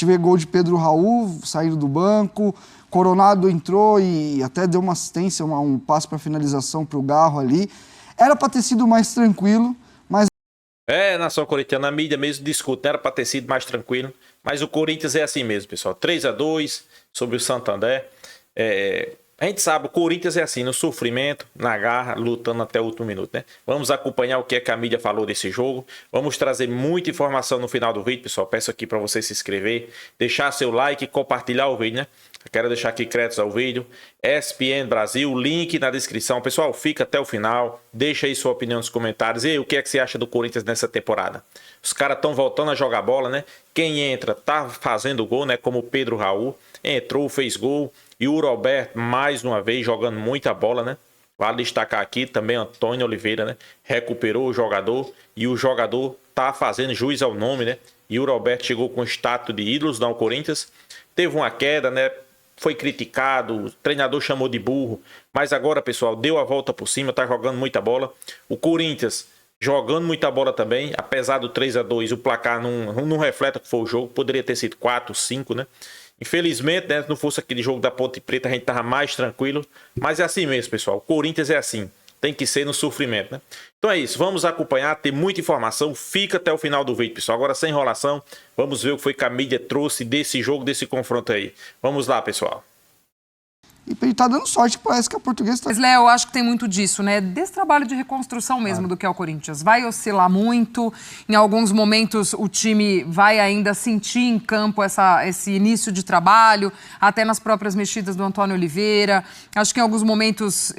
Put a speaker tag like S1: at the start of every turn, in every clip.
S1: gente vê gol de Pedro Raul saindo do banco, Coronado entrou e até deu uma assistência, um passo para finalização para o Garro ali. Era para ter sido mais tranquilo, mas...
S2: Nação corintiana, a mídia mesmo discute, era para ter sido mais tranquilo, mas o Corinthians é assim mesmo, pessoal. 3-2 sobre o Santander. A gente sabe, o Corinthians é assim, no sofrimento, na garra, lutando até o último minuto, né? Vamos acompanhar o que é que a mídia falou desse jogo. Vamos trazer muita informação no final do vídeo, pessoal. Peço aqui para você se inscrever, deixar seu like e compartilhar o vídeo, né? Eu quero deixar aqui créditos ao vídeo. ESPN Brasil, link na descrição. Pessoal, fica até o final. Deixa aí sua opinião nos comentários. E aí, o que é que você acha do Corinthians nessa temporada? Os caras estão voltando a jogar bola, né? Quem entra tá fazendo gol, né? Como o Pedro Raul. Entrou, fez gol. E o Roberto, mais uma vez, jogando muita bola, né? Vale destacar aqui também Antônio Oliveira, né? Recuperou o jogador. E o jogador tá fazendo juiz ao nome, né? E o Roberto chegou com o status de ídolos no Corinthians. Teve uma queda, né? Foi criticado, o treinador chamou de burro. Mas agora, pessoal, deu a volta por cima, tá jogando muita bola. O Corinthians jogando muita bola também. Apesar do 3-2, o placar não reflete o que foi o jogo. Poderia ter sido 4, 5, né? Infelizmente, né, se não fosse aquele jogo da Ponte Preta, a gente tava mais tranquilo. Mas é assim mesmo, pessoal. O Corinthians é assim. Tem que ser no sofrimento, né? Então é isso. Vamos acompanhar, ter muita informação. Fica até o final do vídeo, pessoal. Agora, sem enrolação, vamos ver o que foi que a mídia trouxe desse jogo, desse confronto aí. Vamos lá, pessoal.
S1: E ele tá dando sorte, parece que a Portuguesa tá...
S3: Mas, Léo, eu acho que tem muito disso, né? Desse trabalho de reconstrução mesmo do que é o Corinthians. Vai oscilar muito, em alguns momentos o time vai ainda sentir em campo esse início de trabalho, até nas próprias mexidas do Antônio Oliveira. Acho que em alguns momentos,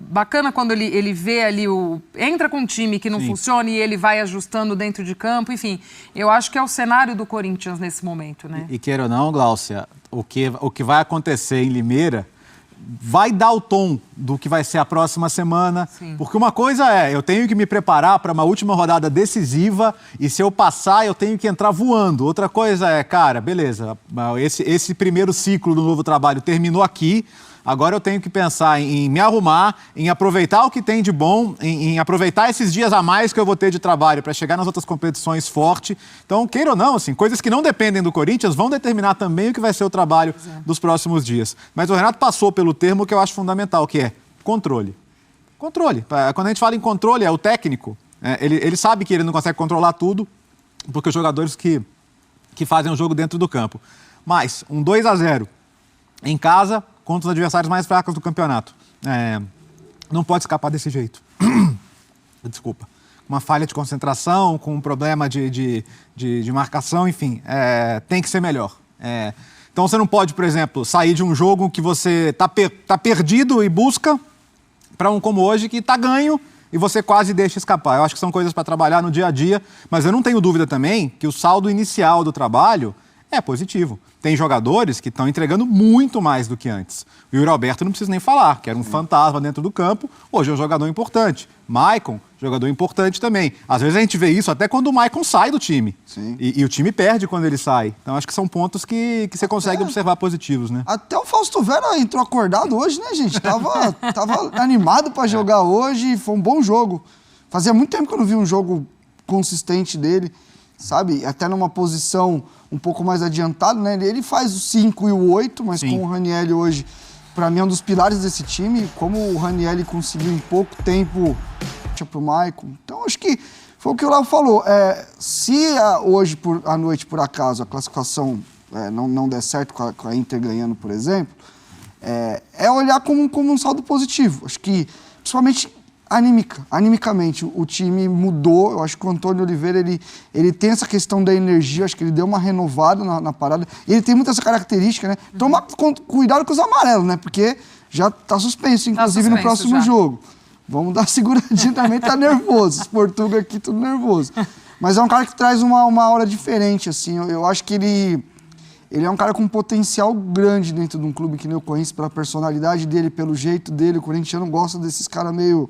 S3: bacana quando ele vê ali, entra com um time que não funciona e ele vai ajustando dentro de campo. Enfim, eu acho que é o cenário do Corinthians nesse momento, né?
S4: E queira ou não, Gláucia, o que vai acontecer em Limeira vai dar o tom do que vai ser a próxima semana. Sim. Porque uma coisa eu tenho que me preparar para uma última rodada decisiva e se eu passar, eu tenho que entrar voando. Outra coisa cara, beleza, esse primeiro ciclo do novo trabalho terminou aqui, agora eu tenho que pensar em me arrumar, em aproveitar o que tem de bom, em aproveitar esses dias a mais que eu vou ter de trabalho para chegar nas outras competições forte. Então, queira ou não, assim, coisas que não dependem do Corinthians vão determinar também o que vai ser o trabalho dos próximos dias. Mas o Renato passou pelo termo que eu acho fundamental, que é controle. Controle. Quando a gente fala em controle, é o técnico. Ele sabe que ele não consegue controlar tudo, porque os jogadores que fazem o jogo dentro do campo. Mas um 2-0 em casa contra os adversários mais fracos do campeonato. Não pode escapar desse jeito. Desculpa. Uma falha de concentração, com um problema de marcação, enfim, tem que ser melhor. Então você não pode, por exemplo, sair de um jogo que você tá perdido e busca para um como hoje que tá ganho e você quase deixa escapar. Eu acho que são coisas para trabalhar no dia a dia, mas eu não tenho dúvida também que o saldo inicial do trabalho é positivo. Tem jogadores que estão entregando muito mais do que antes. O Yuri Alberto não precisa nem falar, que era um fantasma dentro do campo, hoje é um jogador importante. Maicon, jogador importante também. Às vezes a gente vê isso até quando o Maicon sai do time. E o time perde quando ele sai. Então acho que são pontos que você consegue observar positivos, né?
S1: Até o Fausto Vera entrou acordado hoje, né, gente? Tava animado para jogar hoje, foi um bom jogo. Fazia muito tempo que eu não vi um jogo consistente dele, sabe? Até numa posição um pouco mais adiantado, né? Ele faz o 5 e o 8, mas com o Ranieri hoje, para mim, é um dos pilares desse time. Como o Ranieri conseguiu em pouco tempo para o Maicon. Então, acho que foi o que o Léo falou. Se hoje, à noite, por acaso, a classificação não der certo com a Inter ganhando, por exemplo, olhar como um saldo positivo. Acho que, principalmente, animicamente, o time mudou. Eu acho que o Antônio Oliveira, ele tem essa questão da energia, acho que ele deu uma renovada na parada. E ele tem muita essa característica, né? Toma cuidado com os amarelos, né? Porque já tá suspenso, inclusive, no próximo jogo. Vamos dar uma seguradinha também, tá nervoso. Os Portuga aqui, tudo nervoso. Mas é um cara que traz uma aura diferente, assim. Eu acho que ele é um cara com um potencial grande dentro de um clube que nem eu conheço, pela personalidade dele, pelo jeito dele. O corintiano gosta desses caras meio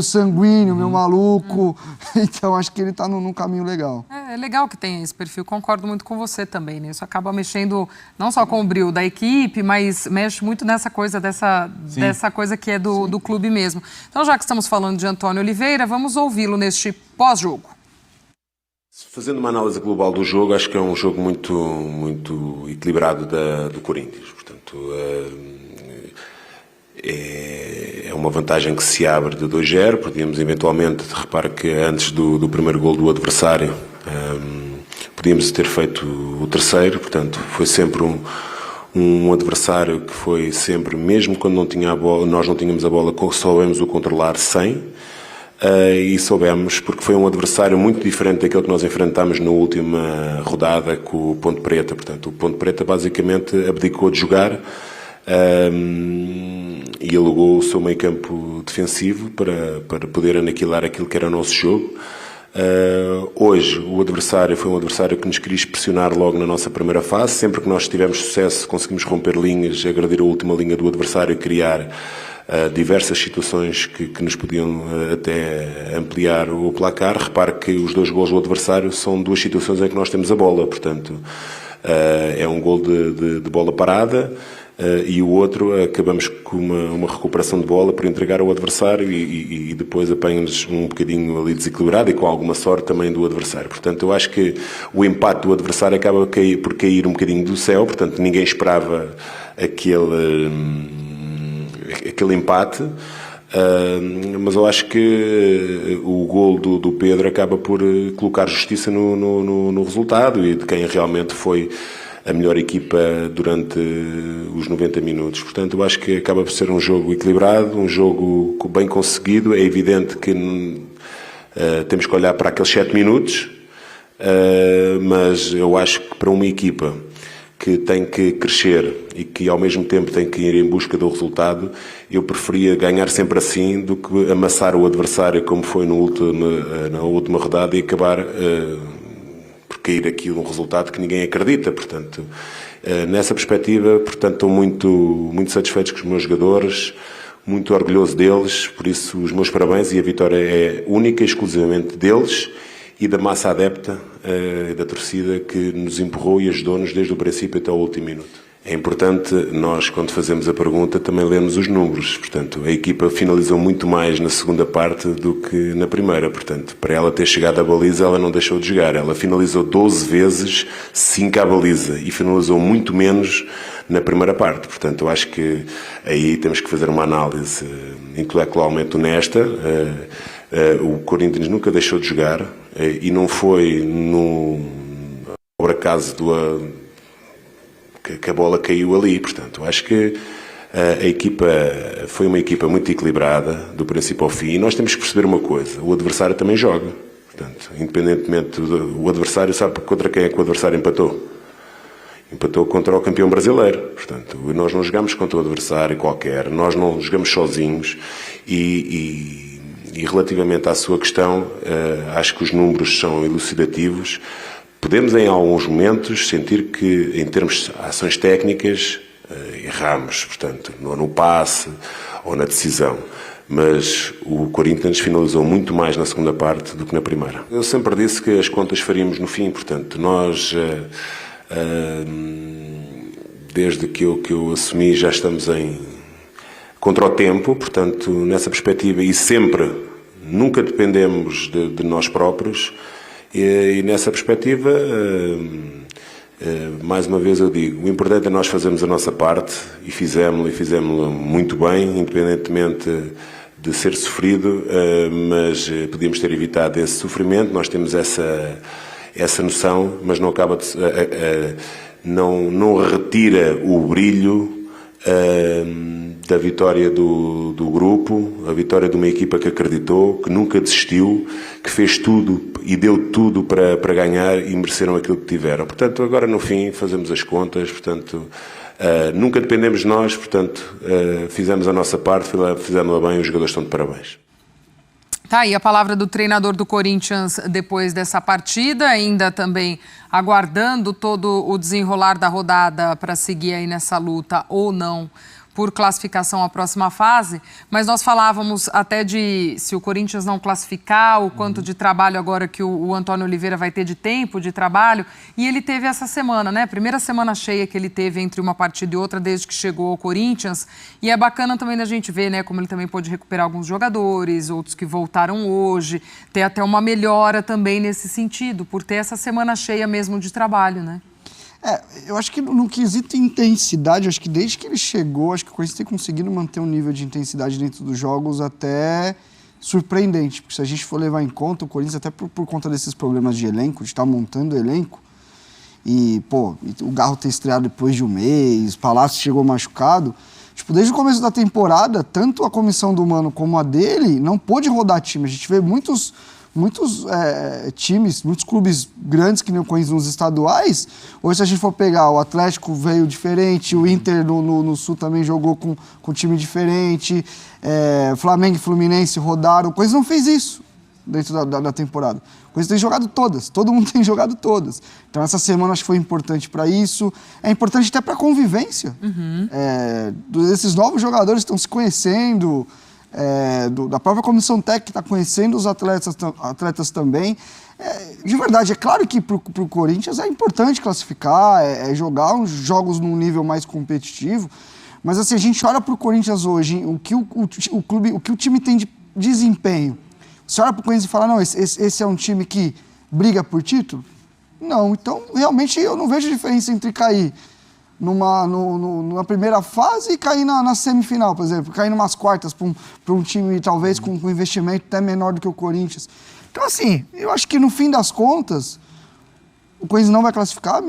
S1: sanguíneo, meio maluco. Então, acho que ele tá num caminho legal.
S3: É legal que tenha esse perfil. Concordo muito com você também, né? Isso acaba mexendo não só com o brilho da equipe, mas mexe muito nessa coisa, dessa coisa que é do clube mesmo. Então, já que estamos falando de Antônio Oliveira, vamos ouvi-lo neste pós-jogo.
S5: Fazendo uma análise global do jogo, acho que é um jogo muito equilibrado do Corinthians. Portanto, é uma vantagem que se abre de 2-0. Podíamos eventualmente, repare que antes do primeiro gol do adversário, podíamos ter feito o terceiro. Portanto, foi sempre um adversário que foi sempre, mesmo quando não tinha a bola, nós não tínhamos a bola, soubemos o controlar sem. E soubemos, porque foi um adversário muito diferente daquele que nós enfrentámos na última rodada com o Ponte Preta. Portanto, o Ponte Preta basicamente abdicou de jogar e alugou o seu meio campo defensivo para poder aniquilar aquilo que era o nosso jogo. Hoje o adversário foi um adversário que nos quis pressionar logo na nossa primeira fase. Sempre que nós tivemos sucesso, conseguimos romper linhas, agredir a última linha do adversário e criar diversas situações que nos podiam até ampliar o placar. Repare que os 2 gols do adversário são 2 situações em que nós temos a bola. Portanto, é um gol de bola parada e o outro acabamos com uma recuperação de bola para entregar ao adversário e depois apanha-nos um bocadinho ali desequilibrado e com alguma sorte também do adversário. Portanto, eu acho que o empate do adversário acaba por cair um bocadinho do céu. Portanto, ninguém esperava aquele empate, mas eu acho que o gol do Pedro acaba por colocar justiça no resultado e de quem realmente foi a melhor equipa durante os 90 minutos. Portanto, eu acho que acaba por ser um jogo equilibrado, um jogo bem conseguido. É evidente que temos que olhar para aqueles 7 minutos, mas eu acho que para uma equipa que tem que crescer e que ao mesmo tempo tem que ir em busca do resultado, eu preferia ganhar sempre assim do que amassar o adversário como foi na última rodada e acabar por cair aqui um resultado que ninguém acredita. Portanto, nessa perspectiva, portanto, estou muito satisfeito com os meus jogadores, muito orgulhoso deles, por isso os meus parabéns, e a vitória é única e exclusivamente deles e da massa adepta da torcida que nos empurrou e ajudou-nos desde o princípio até o último minuto. É importante nós, quando fazemos a pergunta, também lemos os números. Portanto, a equipa finalizou muito mais na segunda parte do que na primeira. Portanto, para ela ter chegado à baliza, ela não deixou de jogar. Ela finalizou 12 vezes, 5 à baliza, e finalizou muito menos na primeira parte. Portanto, eu acho que aí temos que fazer uma análise intelectualmente honesta. O Corinthians nunca deixou de jogar e não foi por acaso que a bola caiu ali. Portanto, acho que a equipa foi uma equipa muito equilibrada do princípio ao fim, e nós temos que perceber uma coisa: o adversário também joga. Portanto, independentemente o adversário, sabe contra quem é que o adversário empatou? Empatou contra o campeão brasileiro. Portanto, nós não jogamos contra o adversário qualquer, nós não jogamos sozinhos e relativamente à sua questão, acho que os números são elucidativos. Podemos, em alguns momentos, sentir que, em termos de ações técnicas, erramos, portanto, no passe ou na decisão. Mas o Corinthians finalizou muito mais na segunda parte do que na primeira. Eu sempre disse que as contas faríamos no fim, portanto, nós, desde que eu assumi, já estamos contra o tempo, portanto, nessa perspectiva, e sempre, nunca dependemos de nós próprios, e nessa perspectiva, mais uma vez eu digo, o importante é nós fazermos a nossa parte, e fizemos-la muito bem, independentemente de ser sofrido, mas podíamos ter evitado esse sofrimento. Nós temos essa noção, mas não acaba de, não retira o brilho da vitória do grupo, a vitória de uma equipa que acreditou, que nunca desistiu, que fez tudo e deu tudo para ganhar e mereceram aquilo que tiveram. Portanto, agora no fim fazemos as contas, portanto, nunca dependemos de nós, portanto, fizemos a nossa parte, fizemos-la bem, os jogadores estão de parabéns.
S3: Tá aí a palavra do treinador do Corinthians depois dessa partida, ainda também aguardando todo o desenrolar da rodada para seguir aí nessa luta ou não por classificação à próxima fase, mas nós falávamos até de se o Corinthians não classificar, o quanto de trabalho agora que o Antônio Oliveira vai ter de tempo, de trabalho, e ele teve essa semana, né? Primeira semana cheia que ele teve entre uma partida e outra desde que chegou ao Corinthians, e é bacana também da gente ver, né, como ele também pôde recuperar alguns jogadores, outros que voltaram hoje, ter até uma melhora também nesse sentido, por ter essa semana cheia mesmo de trabalho, né?
S1: Eu acho que no quesito intensidade, acho que desde que ele chegou, acho que o Corinthians tem conseguido manter um nível de intensidade dentro dos jogos até surpreendente. Porque se a gente for levar em conta, o Corinthians, até por conta desses problemas de elenco, de estar montando elenco, e, o Garro ter estreado depois de um mês, Palácio chegou machucado, tipo, desde o começo da temporada, tanto a comissão do Mano como a dele, não pôde rodar time. A gente vê muitos times, muitos clubes grandes que nem o Corinthians nos estaduais. Hoje, se a gente for pegar, o Atlético veio diferente, o Inter no Sul também jogou com time diferente, Flamengo e Fluminense rodaram. O Corinthians não fez isso dentro da temporada. O Corinthians tem jogado todas, todo mundo tem jogado todas. Então, essa semana acho que foi importante para isso. É importante até para a convivência. Esses novos jogadores estão se conhecendo, da própria comissão técnica que está conhecendo os atletas também. De verdade, é claro que para o Corinthians é importante classificar, jogar uns jogos num nível mais competitivo, mas assim, a gente olha para o Corinthians hoje, o que o time tem de desempenho. Você olha para o Corinthians e fala, não, esse é um time que briga por título? Não, então realmente eu não vejo diferença entre cair numa primeira fase e cair na semifinal, por exemplo, cair numas quartas para um time talvez com investimento até menor do que o Corinthians. Então, assim, eu acho que no fim das contas, o Corinthians não vai classificar.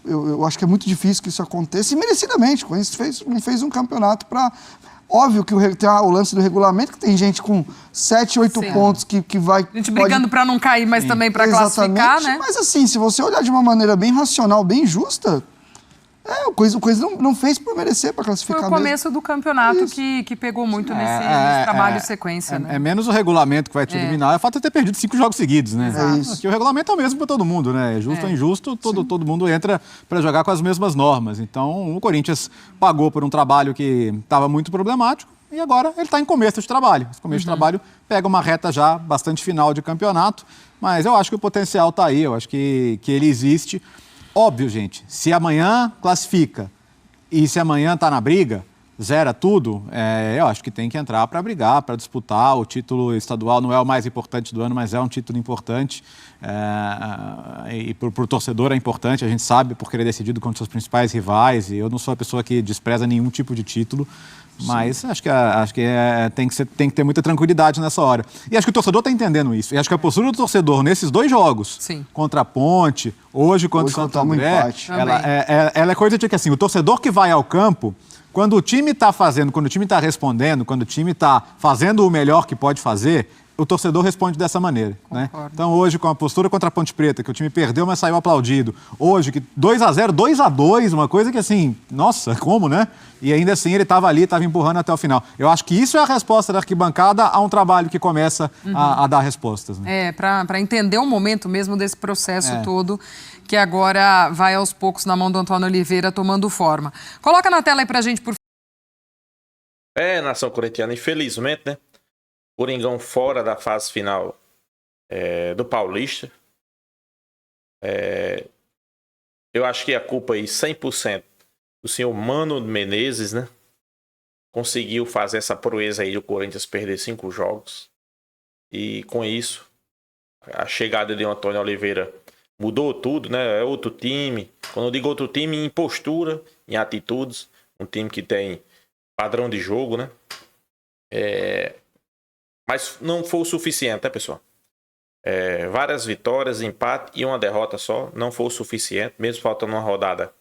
S1: Eu acho que é muito difícil que isso aconteça, e merecidamente. O Corinthians não fez um campeonato para... Óbvio que tem o lance do regulamento, que tem gente com 7, 8 pontos que vai...
S3: A gente brigando para não cair, mas também para classificar, né?
S1: Mas assim, se você olhar de uma maneira bem racional, bem justa... o Corinthians não fez por merecer para classificar.
S3: Foi o começo do campeonato que pegou muito nesse trabalho e sequência, né?
S4: É menos o regulamento que vai te eliminar, é o fato de ter perdido 5 jogos seguidos, né?
S1: É isso.
S4: Aqui o regulamento é o mesmo para todo mundo, né? Justo ou injusto, todo mundo entra para jogar com as mesmas normas. Então, o Corinthians pagou por um trabalho que estava muito problemático e agora ele está em começo de trabalho. Esse começo de trabalho pega uma reta já bastante final de campeonato, mas eu acho que o potencial está aí, eu acho que ele existe. Óbvio, gente, se amanhã classifica e se amanhã está na briga, zera tudo, eu acho que tem que entrar para brigar, para disputar. O título estadual não é o mais importante do ano, mas é um título importante. E para o torcedor é importante, a gente sabe, porque ele é decidido contra os seus principais rivais. E eu não sou a pessoa que despreza nenhum tipo de título. Mas acho que tem que ter muita tranquilidade nessa hora. E acho que o torcedor está entendendo isso. E acho que a postura do torcedor nesses 2 jogos, contra a Ponte, hoje contra o Santo André, ela é coisa de que assim, o torcedor que vai ao campo, quando o time está fazendo, quando o time está respondendo, quando o time está fazendo o melhor que pode fazer, o torcedor responde dessa maneira, né? Então hoje, com a postura contra a Ponte Preta, que o time perdeu, mas saiu aplaudido. Hoje, que 2-0, 2-2, uma coisa que assim, nossa, como, né? E ainda assim ele estava ali, estava empurrando até o final. Eu acho que isso é a resposta da arquibancada a um trabalho que começa a dar respostas. Né?
S3: Para entender o momento mesmo desse processo todo, que agora vai aos poucos na mão do Antônio Oliveira tomando forma. Coloca na tela aí pra gente, por favor.
S2: Nação corintiana, infelizmente, né? Coringão fora da fase final do Paulista. Eu acho que a culpa aí 100% do senhor Mano Menezes, né? Conseguiu fazer essa proeza aí do Corinthians perder 5 jogos. E com isso, a chegada de Antônio Oliveira mudou tudo, né? É outro time. Quando eu digo outro time, em postura, em atitudes. Um time que tem padrão de jogo, né? Mas não foi o suficiente, né, pessoal? Várias vitórias, empate e uma derrota só. Não foi o suficiente, mesmo faltando uma rodada.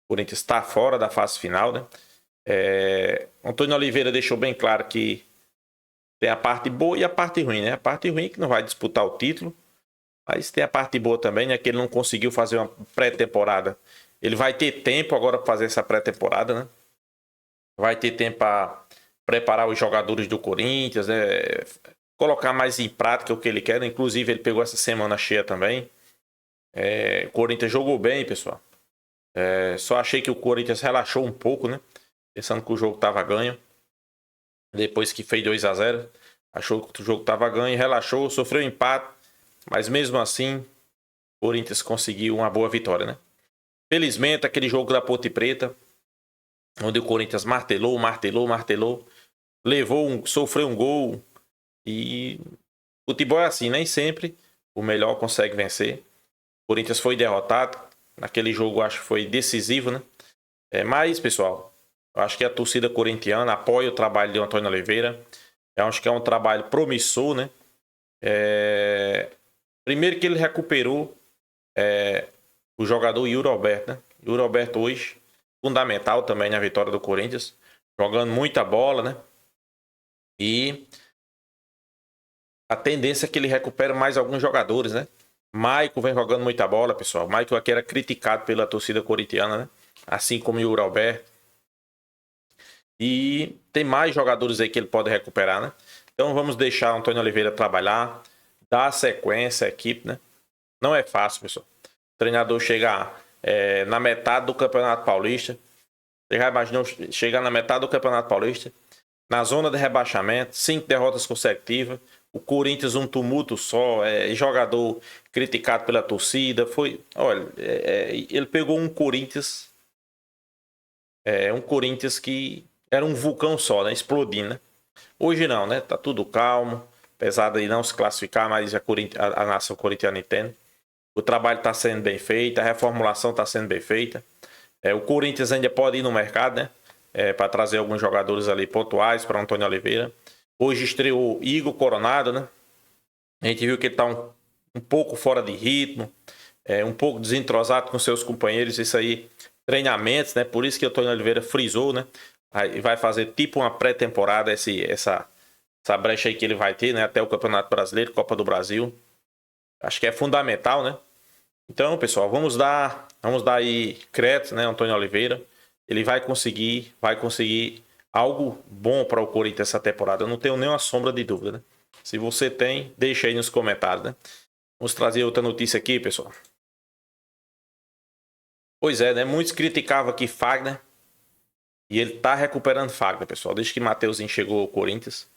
S2: O Corinthians está fora da fase final, né? Antônio Oliveira deixou bem claro que tem a parte boa e a parte ruim, né? A parte ruim é que não vai disputar o título, mas tem a parte boa também, né? Que ele não conseguiu fazer uma pré-temporada. Ele vai ter tempo agora para fazer essa pré-temporada, né? Vai ter tempo para preparar os jogadores do Corinthians, né? Colocar mais em prática o que ele quer. Inclusive, ele pegou essa semana cheia também. O Corinthians jogou bem, pessoal. Só achei que o Corinthians relaxou um pouco, né? pensando que o jogo estava ganho. Depois que fez 2-0, achou que o jogo estava ganho, relaxou, sofreu empate, mas mesmo assim, o Corinthians conseguiu uma boa vitória, né? Felizmente, aquele jogo da Ponte Preta, onde o Corinthians martelou, sofreu um gol, e futebol é assim, nem sempre o melhor consegue vencer. O Corinthians foi derrotado, naquele jogo acho que foi decisivo, né? Mas, pessoal, eu acho que a torcida corintiana apoia o trabalho de Antônio Oliveira. Eu acho que é um trabalho promissor, né? Primeiro que ele recuperou o jogador Yuri Alberto, né? Yuri Alberto hoje, fundamental também na vitória do Corinthians, jogando muita bola, né? E a tendência é que ele recupere mais alguns jogadores, né? Maicon vem jogando muita bola, pessoal. Maicon aqui era criticado pela torcida corintiana, né? Assim como o Yuri Alberto. E tem mais jogadores aí que ele pode recuperar, né? Então vamos deixar o Antônio Oliveira trabalhar, dar sequência à equipe, né? Não é fácil, pessoal. O treinador chegar na metade do Campeonato Paulista. Você já imaginou chegar na metade do Campeonato Paulista? Na zona de rebaixamento, 5 derrotas consecutivas. O Corinthians um tumulto só, jogador criticado pela torcida. Ele pegou um Corinthians que era um vulcão só, né? Explodindo, né? Hoje não, né? Tá tudo calmo, apesar de não se classificar, mas a nação corintiana entende. O trabalho está sendo bem feito, a reformulação está sendo bem feita. O Corinthians ainda pode ir no mercado, né? Para trazer alguns jogadores ali pontuais para Antônio Oliveira. Hoje estreou Igor Coronado, né? A gente viu que ele está um pouco fora de ritmo, um pouco desentrosado com seus companheiros. Isso aí, treinamentos, né? Por isso que o Antônio Oliveira frisou, né? Aí vai fazer tipo uma pré-temporada essa brecha aí que ele vai ter, né? Até o Campeonato Brasileiro, Copa do Brasil. Acho que é fundamental, né? Então, pessoal, vamos dar aí crédito, né? Antônio Oliveira. Ele vai conseguir algo bom para o Corinthians essa temporada. Eu não tenho nenhuma sombra de dúvida, né? Se você tem, deixa aí nos comentários, né? Vamos trazer outra notícia aqui, pessoal. Pois é, né? Muitos criticavam aqui Fagner. E ele tá recuperando Fagner, pessoal. Desde que Mateuzinho chegou ao Corinthians.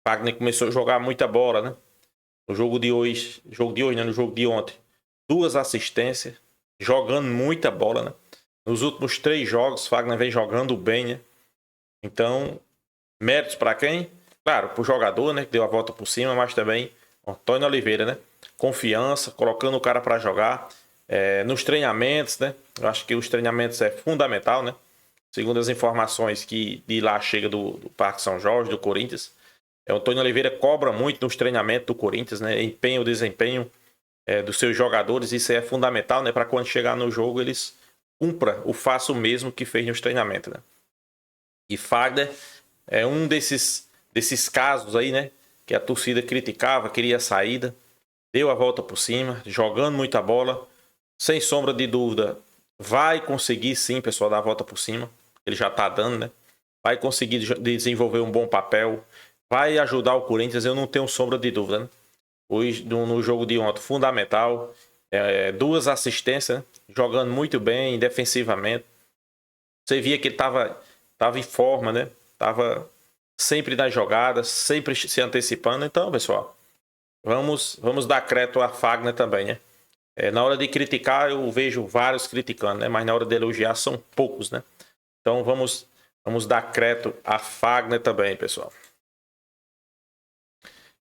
S2: Fagner começou a jogar muita bola, né? No jogo de hoje, né? No jogo de ontem. 2 assistências. Jogando muita bola, né? Nos últimos 3 jogos, Fagner vem jogando bem, né? Então, méritos para quem? Claro, pro jogador, né? Que deu a volta por cima, mas também Antônio Oliveira, né? Confiança, colocando o cara para jogar. Nos treinamentos, né? Eu acho que os treinamentos é fundamental, né? Segundo as informações que de lá chega do Parque São Jorge, do Corinthians. O Antônio Oliveira cobra muito nos treinamentos do Corinthians, né? Desempenho dos seus jogadores. Isso é fundamental, né? Para quando chegar no jogo, eles cumpra o faço mesmo que fez nos treinamentos, né? E Fagner é um desses casos aí, né? Que a torcida criticava, queria saída. Deu a volta por cima, jogando muita bola. Sem sombra de dúvida, vai conseguir sim, pessoal, dar a volta por cima. Ele já tá dando, né? Vai conseguir desenvolver um bom papel. Vai ajudar o Corinthians, eu não tenho sombra de dúvida, né? Hoje, no jogo de ontem, fundamental. 2 assistências, né? Jogando muito bem, defensivamente. Você via que ele tava em forma, né? Tava sempre nas jogadas, sempre se antecipando. Então, pessoal, vamos dar crédito a Fagner também, né? Na hora de criticar, eu vejo vários criticando, né? Mas na hora de elogiar, são poucos, né? Então, vamos dar crédito a Fagner também, pessoal.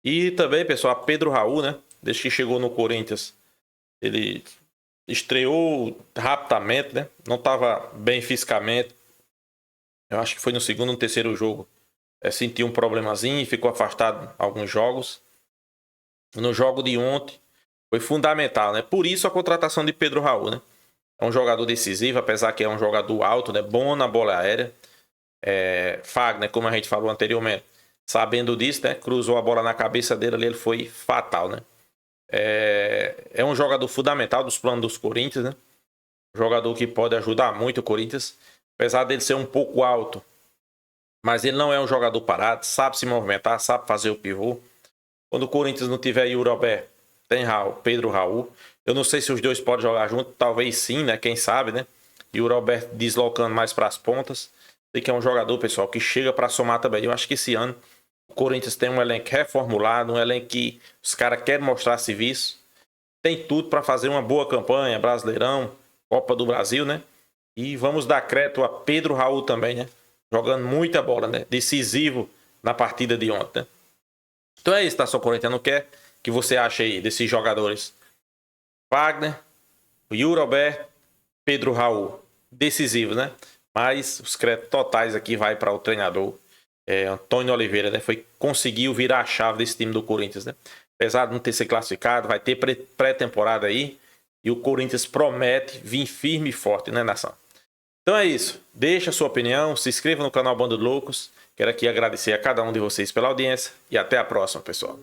S2: E também, pessoal, a Pedro Raul, né? Desde que chegou no Corinthians, ele estreou rapidamente, né? Não estava bem fisicamente. Eu acho que foi no segundo ou no terceiro jogo. Sentiu um problemazinho e ficou afastado alguns jogos. No jogo de ontem, foi fundamental, né? Por isso a contratação de Pedro Raul, né? É um jogador decisivo, apesar que é um jogador alto, né? Bom na bola aérea. Fagner, como a gente falou anteriormente, sabendo disso, né? Cruzou a bola na cabeça dele ali, ele foi fatal, né? É um jogador fundamental dos planos dos Corinthians, né? Um jogador que pode ajudar muito o Corinthians, apesar dele ser um pouco alto, mas ele não é um jogador parado, sabe se movimentar, sabe fazer o pivô. Quando o Corinthians não tiver Yuri Alberto, tem Pedro Raul. Eu não sei se os dois podem jogar junto, talvez sim, né? Quem sabe, né? Yuri Alberto deslocando mais para as pontas. Sei que é um jogador, pessoal, que chega para somar também. Eu acho que esse ano o Corinthians tem um elenco reformulado, um elenco que os caras querem mostrar serviço. Tem tudo para fazer uma boa campanha, Brasileirão, Copa do Brasil, né? E vamos dar crédito a Pedro Raul também, né? Jogando muita bola, né? Decisivo na partida de ontem, né? Então é isso, Nação Corintiana. O que você acha aí desses jogadores? Wagner, Yuri Alberto, Pedro Raul. Decisivos, né? Mas os créditos totais aqui vai para o treinador Antônio Oliveira, né? Conseguiu virar a chave desse time do Corinthians, né? Apesar de não ter se classificado, vai ter pré-temporada aí. E o Corinthians promete vir firme e forte, né, nação? Então é isso. Deixa a sua opinião, se inscreva no canal Bando de Loucos. Quero aqui agradecer a cada um de vocês pela audiência. E até a próxima, pessoal.